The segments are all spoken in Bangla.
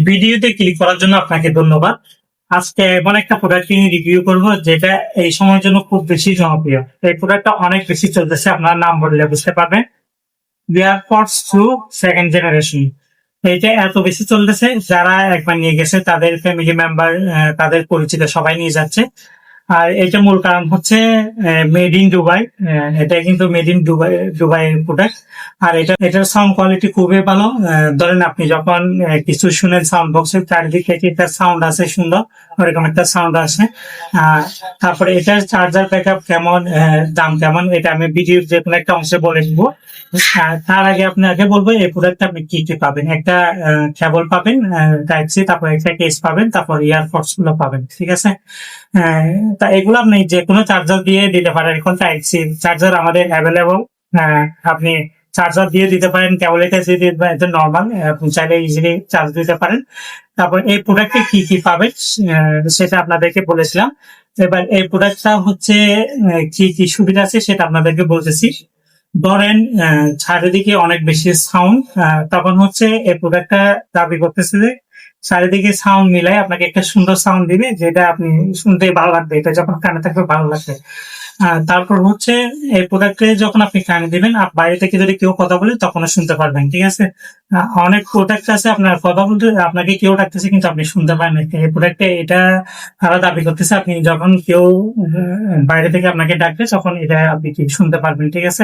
ভিডিওতে ক্লিক করার জন্য আপনাকে ধন্যবাদ। আজকে এমন একটা প্রোডাক্ট নিয়ে রিভিউ করব যেটা এই সময়ের জন্য খুব বেশি জনপ্রিয়। এই প্রোডাক্টটা অনেক বেশি চলতেছে, আপনার নাম বললে বুঝতে পারবেন। এয়ারপডস টু সেকেন্ড জেনারেশন, এইটা এত বেশি চলতেছে, যারা একবার নিয়ে গেছে তাদের ফ্যামিলি মেম্বার, তাদের পরিচিত সবাই নিয়ে যাচ্ছে। আর এটা মূল কারণ হচ্ছে মেড ইন দুবাই। এটা কিন্তু মেড ইন দুবাই, দুবাইয়ের প্রোডাক্ট। আর এটার সাউন্ড কোয়ালিটি খুবই ভালো। ধরেন আপনি যখন কিছু শুনেন সাউন্ড বক্সের চারিদিক থেকে একটা সাউন্ড আসে সুন্দর, ওরকম একটা সাউন্ড আসে। তারপরে এটার চার্জার ব্যাকআপ কেমন, দাম কেমন, এটা আমি ভিডিওর যে কোনো একটা অংশে বলে দিব। তার আগে আপনাকে বলবো এই প্রোডাক্টটা আপনি কি কি পাবেন। একটা কেবল পাবেন টাইপ সি, তারপর একটা কেস পাবেন, তারপর ইয়ারপডস গুলো পাবেন, ঠিক আছে। তা এগুলো আপনি যে কোনো চার্জার দিয়ে দিতে পারেন। এখন টাইপ সি চার্জার আমাদের অ্যাভেলেবল। আপনি চার্জার দিয়ে দিতে পারেন, কেবল এটা দিয়ে দিতে পারেন, এটা নর্মাল, আপনি চাইলে ইজিলি চার্জ দিতে পারেন। তারপর এই প্রোডাক্টে কি কি পাবেন সেটা আপনাদেরকে বলেছিলাম। এবার এই প্রোডাক্টটা হচ্ছে কি কি সুবিধা আছে সেটা আপনাদেরকে বলতেছি। ধরেন চারিদিকে অনেক বেশি সাউন্ড, তখন হচ্ছে এই প্রোডাক্টটা দাবি করতেছে যে চারিদিকে সাউন্ড মিলাই আপনাকে একটা সুন্দর সাউন্ড দিবে, যেটা আপনি শুনতে ভালো লাগবে, এটা যখন কানে থাকবে ভালো লাগবে। তারপর হচ্ছে এই প্রোডাক্টে যখন আপনি কানে দিবেন, বাইরে থেকে যদি কেউ কথা বলে তখনও শুনতে পারবেন, ঠিক আছে। অনেক প্রোডাক্ট আছে আপনার কথা বলতে আপনাকে কেউ ডাকতেছে কিন্তু আপনি শুনতে পারেন না। এই প্রোডাক্টে এটা তারা দাবি করতেছে আপনি যখন কেউ বাইরে থেকে আপনাকে ডাকবে তখন এটা আপনি কি শুনতে পারবেন, ঠিক আছে।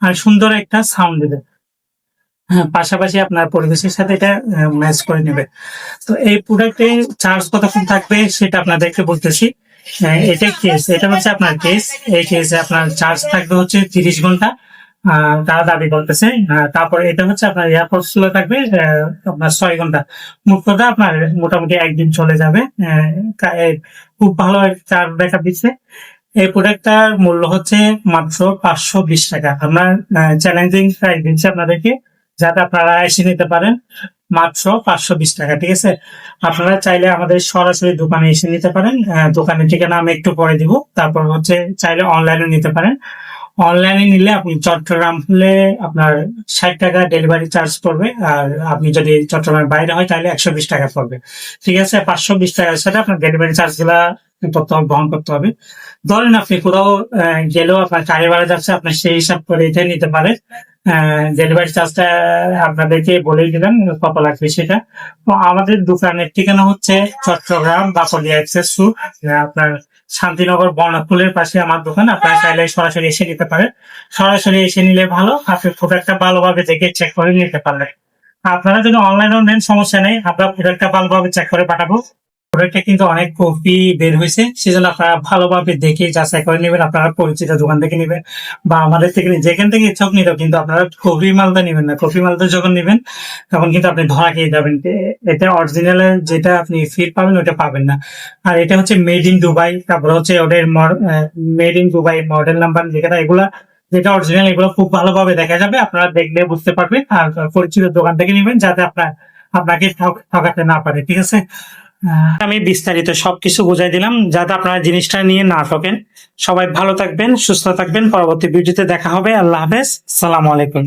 আর সুন্দর একটা সাউন্ড দেবে। হ্যাঁ, পাশাপাশি আপনার পরিবেশের সাথে এটা ম্যাচ করে নেবে। তো এই প্রোডাক্টে চার্জ কতক্ষণ থাকবে সেটা আপনাদেরকে বলতেছি। এটা কেস, এটা হচ্ছে আপনার কেস। এই কেসে আপনার চার্জ থাকবে হচ্ছে 30 ঘন্টা, তারা দাবি করতেছে। তারপর এটা হচ্ছে আপনার এয়ারপোর্টস গুলো থাকবে আপনার 6 ঘন্টা। মোট কথা আপনার মোটামুটি একদিন চলে যাবে। খুব ভালো চার্জ ব্যাকআপ দিচ্ছে। এই প্রোডাক্টটার মূল্য হচ্ছে মাত্র 520 টাকা। আমরা চ্যালেঞ্জিং প্রাইস দিচ্ছি আপনাদেরকে, যাতে আপনারা এসে নিতে পারেন মাত্র 520 টাকা, ঠিক আছে। আপনারা চাইলে আমাদের সরাসরি দোকানে এসে নিতে পারেন। দোকানের ঠিকানা আমি একটু পরে দিব। তারপর হচ্ছে চাইলে অনলাইনে নিতে পারেন। অনলাইনে নিলে আপনি চট্টগ্রাম হলে আপনার 60 টাকা ডেলিভারি চার্জ পড়বে। আর আপনি যদি চট্টগ্রামের বাইরে হয় তাহলে 120 টাকা পড়বে, ঠিক আছে। 520 টাকার সাথে আপনার ডেলিভারি চার্জ গুলা বহন করতে হবে। ধরেন আপনি কোথাও গেলেও আপনার গাড়ি ভাড়া যাচ্ছে, আপনার সেই হিসাব করে এটা নিতে পারেন। ডেলিভারি চার্জটা আপনাদেরকে বলেই দিলাম কত লাগবে সেটা। তো আমাদের দোকানের ঠিকানা হচ্ছে চট্টগ্রাম বাকলিয়া এক্সেস রোড, আপনার শান্তিনগর বর্ণফুলের পাশে আমার দোকান। আপনারা চাইলে সরাসরি এসে নিতে পারেন। সরাসরি এসে নিলে ভালো, আপনি প্রোডাক্টটা ভালোভাবে দেখে চেক করে নিতে পারবেন। আপনারা যদি অনলাইনেও নেন সমস্যা নেই, আমরা প্রোডাক্টটা ভালোভাবে চেক করে পাঠাবো। প্রোডাক্টটা কিন্তু অনেক কপি বের হয়েছে, সেজন্য আপনারা ভালোভাবে দেখে যাচাই করে নেবেন। আপনারা পরিচিত দোকান থেকে নেবেন বা আমাদের থেকে যেখান থেকে ইচ্ছুক নিলেও কিন্তু আপনারা কপি মালটা নেবেন না। কপি মালটা যখন নেবেন তখন কিন্তু আপনি ধরা খেয়ে যাবেন। এটা অরিজিনাল যেটা আপনি ফিল পাবেন ওটা পাবেন না। আর এটা হচ্ছে মেড ইন দুবাই, তারপর হচ্ছে ওদের made in Dubai model number যেটা, এগুলা যেটা অরিজিনাল, এগুলো খুব ভালোভাবে দেখা যাবে, আপনারা দেখলে বুঝতে পারবেন। আর পরিচিত দোকান থেকে নেবেন যাতে আপনাকে ঠকাতে না পারে, ঠিক আছে। আমি বিস্তারিত সবকিছু বুঝাই দিলাম যাতে আপনারা জিনিসটা নিয়ে না ঠকেন। সবাই ভালো থাকবেন, সুস্থ থাকবেন। পরবর্তী ভিডিওতে দেখা হবে। আল্লাহ হাফেজ, সালামু আলাইকুম।